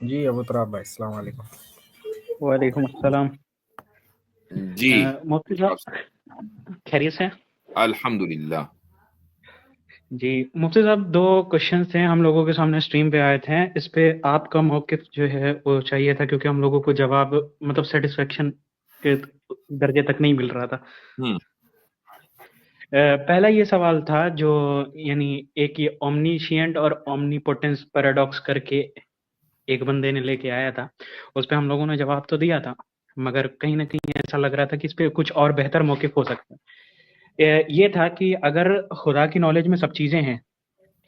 جی ابو تراب بھائی السلام علیکم. وعلیکم السلام. جی مفتی صاحب خیریت سے ہیں؟ الحمدللہ. جی مفتی صاحب، 2 کوشچنس تھے ہم لوگوں کے سامنے اسٹریم پہ آئے تھے. اس پہ آپ کا موقف جو ہے وہ چاہیے تھا، کیونکہ ہم لوگوں کو جواب مطلب سیٹسفیکشن کے درجے تک نہیں مل رہا تھا. پہلا یہ سوال تھا جو یعنی ایک یہ اومنیشینٹ اور اومنیپوٹنس پیراڈاکس کر کے ایک بندے نے لے کے آیا تھا. اس پہ ہم لوگوں نے جواب تو دیا تھا، مگر کہیں نہ کہیں ایسا لگ رہا تھا کہ اس پہ کچھ اور بہتر موقف ہو سکتا ہے. یہ تھا کہ اگر خدا کی نالج میں سب چیزیں ہیں،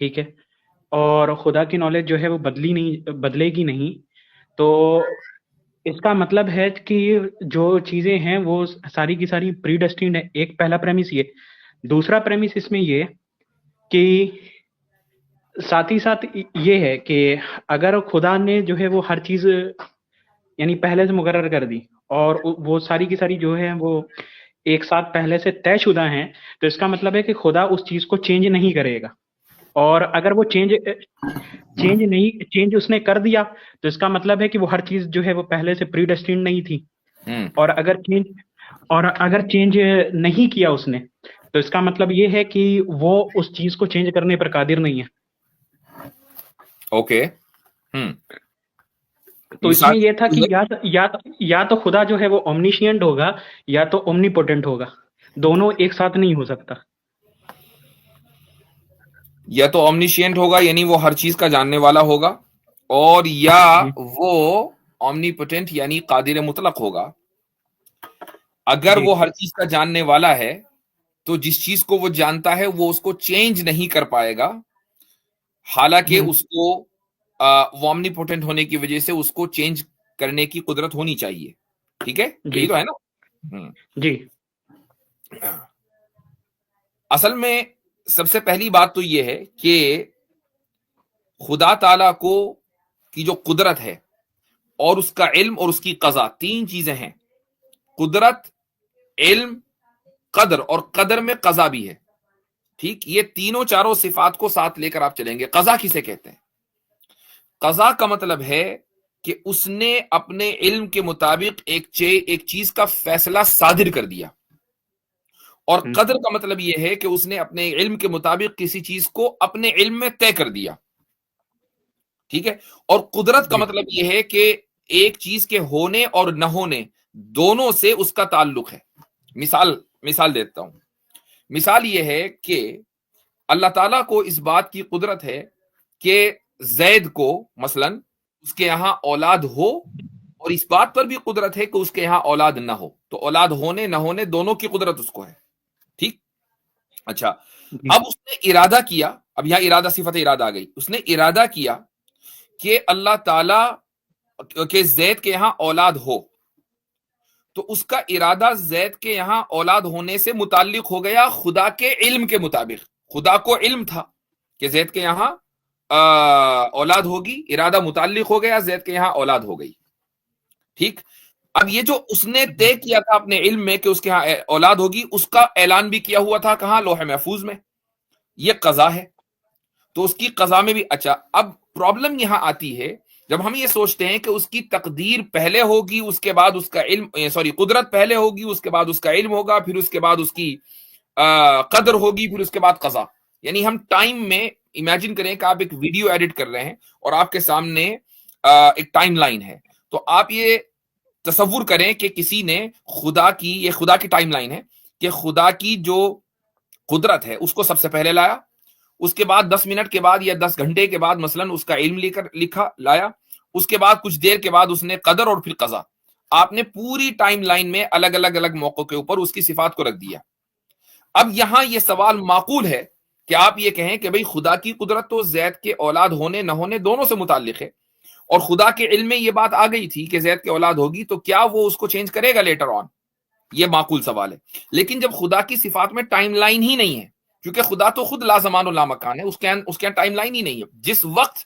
ٹھیک ہے، اور خدا کی نالج جو ہے وہ بدلے گی نہیں، تو اس کا مطلب ہے کہ جو چیزیں ہیں وہ ساری کی ساری پری ڈیسٹینڈ ہے. ایک پہلا پریمس یہ. دوسرا پریمس اس میں یہ کہ ساتھ ہی ساتھ یہ ہے کہ اگر خدا نے جو ہے وہ ہر چیز یعنی پہلے سے مقرر کر دی اور وہ ساری کی ساری جو ہے وہ ایک ساتھ پہلے سے طے شدہ ہیں، تو اس کا مطلب ہے کہ خدا اس چیز کو چینج نہیں کرے گا. اور اگر وہ چینج اس نے کر دیا تو اس کا مطلب ہے کہ وہ ہر چیز جو ہے وہ پہلے سے پری ڈیسٹینڈ نہیں تھی. اور اگر چینج نہیں کیا اس نے تو اس کا مطلب یہ ہے کہ وہ اس چیز کو چینج کرنے پر قادر نہیں ہے. اوکے. تو اس میں یہ تھا کہ یا تو خدا جو ہے وہ اومنیشینٹ ہوگا یا تو اومنیپوٹنٹ ہوگا، دونوں ایک ساتھ نہیں ہو سکتا. یا تو اومنیشینٹ ہوگا یعنی وہ ہر چیز کا جاننے والا ہوگا، اور یا وہ اومنیپوٹنٹ یعنی قادر مطلق ہوگا. اگر وہ ہر چیز کا جاننے والا ہے تو جس چیز کو وہ جانتا ہے وہ اس کو چینج نہیں کر پائے گا، حالانکہ اس کو اومنیپوٹنٹ ہونے کی وجہ سے اس کو چینج کرنے کی قدرت ہونی چاہیے. ٹھیک ہے، یہی تو ہے نا. جی اصل میں سب سے پہلی بات تو یہ ہے کہ خدا تعالی کو کی جو قدرت ہے اور اس کا علم اور اس کی قضا، 3 چیزیں ہیں. قدرت، علم، قدر، اور قدر میں قضا بھی ہے. ٹھیک، یہ تینوں چاروں صفات کو ساتھ لے کر آپ چلیں گے. قضا کسے کہتے ہیں؟ قضا کا مطلب ہے کہ اس نے اپنے علم کے مطابق ایک چیز کا فیصلہ صادر کر دیا. اور قدر کا مطلب یہ ہے کہ اس نے اپنے علم کے مطابق کسی چیز کو اپنے علم میں طے کر دیا. ٹھیک ہے. اور قدرت کا مطلب یہ ہے کہ ایک چیز کے ہونے اور نہ ہونے دونوں سے اس کا تعلق ہے. مثال دیتا ہوں. مثال یہ ہے کہ اللہ تعالیٰ کو اس بات کی قدرت ہے کہ زید کو مثلا اس کے یہاں اولاد ہو، اور اس بات پر بھی قدرت ہے کہ اس کے یہاں اولاد نہ ہو. تو اولاد ہونے نہ ہونے دونوں کی قدرت اس کو ہے. ٹھیک. اچھا، اب اس نے ارادہ کیا. اب یہاں ارادہ صفت ارادہ آ گئی. اس نے ارادہ کیا کہ اللہ تعالی کے زید کے یہاں اولاد ہو، تو اس کا ارادہ زید کے یہاں اولاد ہونے سے متعلق ہو گیا خدا کے علم کے مطابق. خدا کو علم تھا کہ زید کے یہاں اولاد ہوگی، ارادہ متعلق ہو گیا، زید کے یہاں اولاد ہو گئی. ٹھیک. اب یہ جو اس نے طے کیا تھا اپنے علم میں کہ اس کے یہاں اولاد ہوگی، اس کا اعلان بھی کیا ہوا تھا کہاں؟ لوح محفوظ میں. یہ قضا ہے. تو اس کی قضا میں بھی. اچھا، اب پرابلم یہاں آتی ہے جب ہم یہ سوچتے ہیں کہ اس کی تقدیر پہلے ہوگی، اس کے بعد اس کا علم، قدرت پہلے ہوگی، اس کے بعد اس کا علم ہوگا، پھر اس کے بعد اس کی قدر ہوگی، پھر اس کے بعد قضا. یعنی ہم ٹائم میں امیجن کریں کہ آپ ایک ویڈیو ایڈٹ کر رہے ہیں اور آپ کے سامنے ایک ٹائم لائن ہے. تو آپ یہ تصور کریں کہ کسی نے یہ خدا کی ٹائم لائن ہے کہ خدا کی جو قدرت ہے اس کو سب سے پہلے لایا، اس کے بعد 10 منٹ کے بعد یا 10 گھنٹے کے بعد مثلا اس کا علم لایا، اس کے بعد کچھ دیر کے بعد اس نے قدر اور پھر قضا. آپ نے پوری ٹائم لائن میں الگ الگ موقعوں کے اوپر اس کی صفات کو رکھ دیا. اب یہاں یہ سوال معقول ہے کہ آپ یہ کہیں کہ بھئی خدا کی قدرت تو زید کے اولاد ہونے نہ ہونے دونوں سے متعلق ہے، اور خدا کے علم میں یہ بات آ گئی تھی کہ زید کے اولاد ہوگی، تو کیا وہ اس کو چینج کرے گا لیٹر آن؟ یہ معقول سوال ہے. لیکن جب خدا کی صفات میں ٹائم لائن ہی نہیں ہے، کیونکہ خدا تو خود لا زمان و لا مکان ہے، اس کے ٹائم لائن ہی نہیں ہے. جس وقت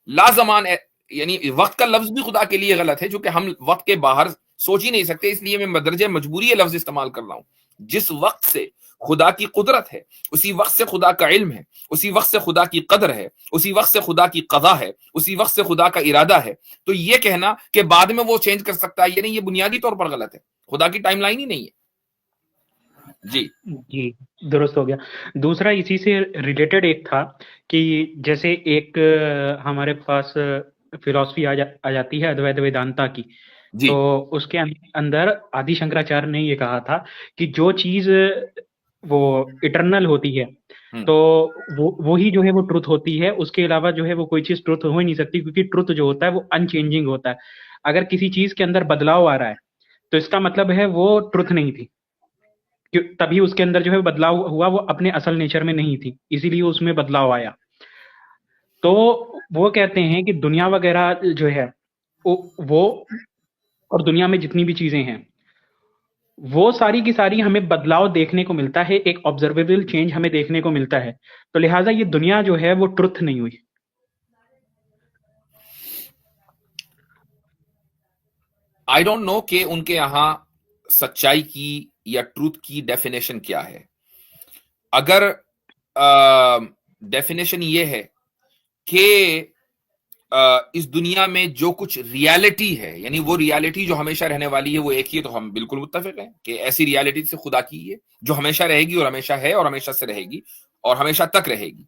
لا زمان ہے، یعنی وقت کا لفظ بھی خدا کے لیے غلط ہے، چونکہ ہم وقت کے باہر سوچ ہی نہیں سکتے، اس لیے میں مدرجہ مجبوری لفظ استعمال کر رہا ہوں. جس وقت سے خدا کی قدرت ہے، اسی وقت سے خدا کا علم ہے، اسی وقت سے خدا کی قدر ہے، اسی وقت سے خدا کی قضا ہے، اسی وقت سے خدا کا ارادہ ہے. تو یہ کہنا کہ بعد میں وہ چینج کر سکتا ہے، یہ بنیادی طور پر غلط ہے. خدا کی ٹائم لائن ہی نہیں ہے. جی درست ہو گیا. دوسرا اسی سے ریلیٹڈ ایک تھا کہ جیسے ایک ہمارے پاس فلسفی آ جاتی ہے ادویت ویدانتا کی، تو اس کے اندر آدی شنکراچاریہ نے یہ کہا تھا کہ جو چیز وہ اٹرنل ہوتی ہے تو وہی جو ہے وہ ٹروتھ ہوتی ہے، اس کے علاوہ جو ہے وہ کوئی چیز ٹروتھ ہو ہی نہیں سکتی، کیونکہ ٹروتھ جو ہوتا ہے وہ ان چینجنگ ہوتا ہے. اگر کسی چیز کے اندر بدلاؤ آ رہا ہے تو اس کا مطلب ہے وہ ٹروتھ نہیں تھی، تبھی اس کے اندر جو ہے بدلاؤ ہوا، وہ اپنے اصل نیچر میں نہیں تھی، اسی لیے اس میں بدلاؤ آیا. تو وہ کہتے ہیں کہ دنیا وغیرہ جو ہے وہ اور دنیا میں جتنی بھی چیزیں ہیں وہ ساری کی ساری ہمیں بدلاؤ دیکھنے کو ملتا ہے، ایک آبزرویبل چینج ہمیں دیکھنے کو ملتا ہے. تو لہٰذا یہ دنیا جو ہے وہ ٹروتھ نہیں ہوئی. آئی ڈونٹ نو کہ ان کے یہاں سچائی کی یا ٹروتھ کی ڈیفینیشن کیا ہے. اگر ڈیفینیشن یہ ہے کہ اس دنیا میں جو کچھ ریالٹی ہے، یعنی وہ ریالٹی جو ہمیشہ رہنے والی ہے وہ ایک ہی ہے، تو ہم بالکل متفق ہیں کہ ایسی ریالٹی سے خدا کی ہے جو ہمیشہ رہے گی اور ہمیشہ ہے اور ہمیشہ سے رہے گی اور ہمیشہ تک رہے گی.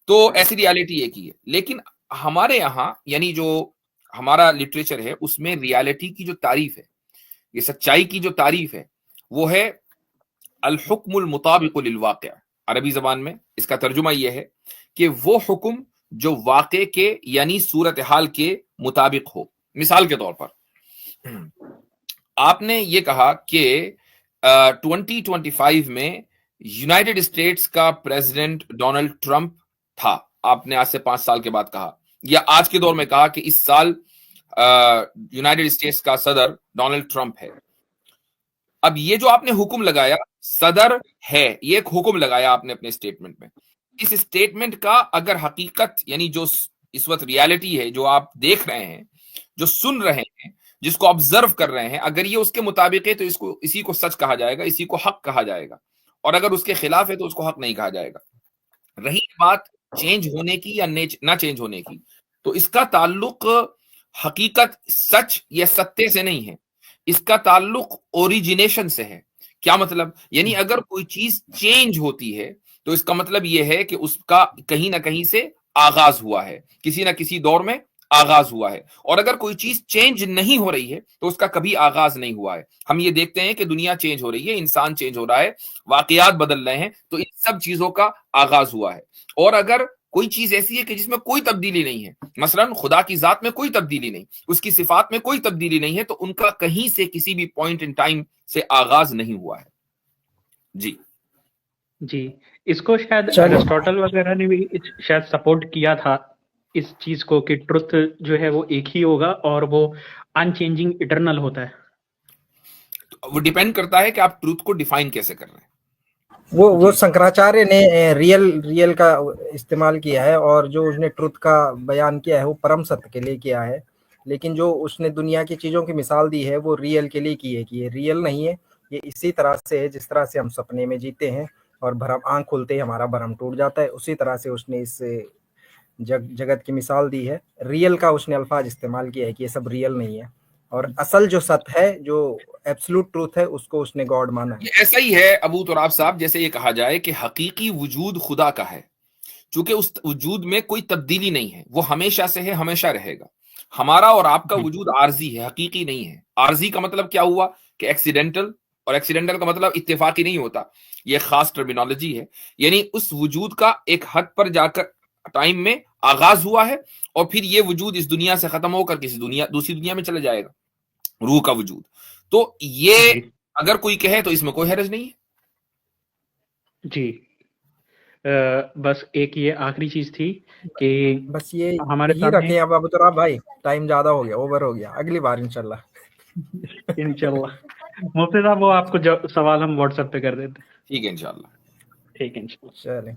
تو ایسی ریالٹی ایک ہی ہے. لیکن ہمارے یہاں یعنی جو ہمارا لٹریچر ہے اس میں ریالٹی کی جو تعریف ہے، یہ سچائی کی جو تعریف ہے، وہ ہے الحکم المطابق للواقع. عربی زبان میں اس کا ترجمہ یہ ہے کہ وہ حکم جو واقع کے یعنی صورتحال کے مطابق ہو. مثال کے طور پر آپ نے یہ کہا کہ 2025 میں یونائٹڈ اسٹیٹس کا پریزیڈنٹ ڈونلڈ ٹرمپ تھا. آپ نے آج سے 5 سال کے بعد کہا، یا آج کے دور میں کہا کہ اس سال یونائٹڈ اسٹیٹس کا صدر ڈونلڈ ٹرمپ ہے. اب یہ جو آپ نے حکم لگایا صدر ہے، یہ ایک حکم لگایا آپ نے اپنے اسٹیٹمنٹ میں. اس اسٹیٹمنٹ کا اگر حقیقت یعنی جو اس وقت ریالٹی ہے، جو آپ دیکھ رہے ہیں، جو سن رہے ہیں، جس کو آبزرو کر رہے ہیں، اگر یہ اس کے مطابق ہے تو اسی کو سچ کہا جائے گا، اسی کو حق کہا جائے گا. اور اگر اس کے خلاف ہے تو اس کو حق نہیں کہا جائے گا. رہی بات چینج ہونے کی یا نہ چینج ہونے کی، تو اس کا تعلق حقیقت سچ یا ستے سے نہیں ہے، اس کا تعلق اوریجنیشن سے ہے. کیا مطلب؟ یعنی اگر کوئی چیز چینج ہوتی ہے تو اس کا مطلب یہ ہے کہ اس کا کہیں نہ کہیں سے آغاز ہوا ہے، کسی نہ کسی دور میں آغاز ہوا ہے. اور اگر کوئی چیز چینج نہیں ہو رہی ہے تو اس کا کبھی آغاز نہیں ہوا ہے. ہم یہ دیکھتے ہیں کہ دنیا چینج ہو رہی ہے، انسان چینج ہو رہا ہے، واقعات بدل رہے ہیں، تو ان سب چیزوں کا آغاز ہوا ہے. اور اگر کوئی چیز ایسی ہے کہ جس میں کوئی تبدیلی نہیں ہے، مثلا خدا کی ذات میں کوئی تبدیلی نہیں، اس کی صفات میں کوئی تبدیلی نہیں ہے، تو ان کا کہیں سے کسی بھی پوائنٹ ان ٹائم سے آغاز نہیں ہوا ہے. جی اس کو شاید ایرسٹوٹل وغیرہ نے بھی شاید سپورٹ کیا تھا اس چیز کو کہ ٹروتھ جو ہے وہ ایک ہی ہوگا اور وہ ان چینجنگ اٹرنل ہوتا ہے. وہ ڈیپینڈ کرتا ہے کہ آپ ٹروتھ کو ڈیفائن کیسے کر رہے ہیں. وہ شنکراچاریہ نے ریئل کا استعمال کیا ہے، اور جو اس نے ٹروتھ کا بیان کیا ہے وہ پرم ستیہ کے لیے کیا ہے. لیکن جو اس نے دنیا کی چیزوں کی مثال دی ہے وہ ریئل کے لیے کی ہے، کہ یہ ریئل نہیں ہے، یہ اسی طرح سے ہے جس طرح سے ہم سپنے میں جیتے ہیں اور آنکھ کھلتے ہی ہمارا بھرم ٹوٹ جاتا ہے، اسی طرح سے اس نے اس جگت کی مثال دی ہے. ریئل کا اس نے الفاظ استعمال کیا ہے کہ یہ سب ریئل نہیں ہے، اور اصل جو ست ہے، جو ایبسولوٹ ٹروتھ ہے، اس کو اس نے گاڈ مانا ہے. یہ ایسا ہی ہے ابو تراب صاحب، جیسے یہ کہا جائے کہ حقیقی وجود خدا کا ہے، چونکہ اس وجود میں کوئی تبدیلی نہیں ہے، وہ ہمیشہ سے ہے، ہمیشہ رہے گا. ہمارا اور آپ کا وجود عارضی ہے، حقیقی نہیں ہے. عارضی کا مطلب کیا ہوا کہ ایکسیڈنٹل، اور ایکسیڈنٹل کا مطلب اتفاقی نہیں ہوتا. یہ خاص ٹرمینالوجی ہے، یعنی اس وجود کا ایک حد پر جا کر ٹائم میں آغاز ہوا ہے، اور پھر یہ وجود اس دنیا سے ختم ہو کر کسی دوسری دنیا میں چلا جائے گا، روح کا وجود. تو یہ اگر کوئی کہے تو اس میں کوئی حرج نہیں ہے. جی بس ایک یہ آخری چیز تھی کہ بس یہ ہمارے ہی رکھیں. اب ابو تراب بھائی ٹائم زیادہ ہو گیا، اوور ہو گیا، اگلی بار انشاءاللہ. مفتی صاحب وہ آپ کو سوال ہم واٹس ایپ پہ کر دیتے. ٹھیک ہے انشاءاللہ. ٹھیک ہے انشاءاللہ. چلیں.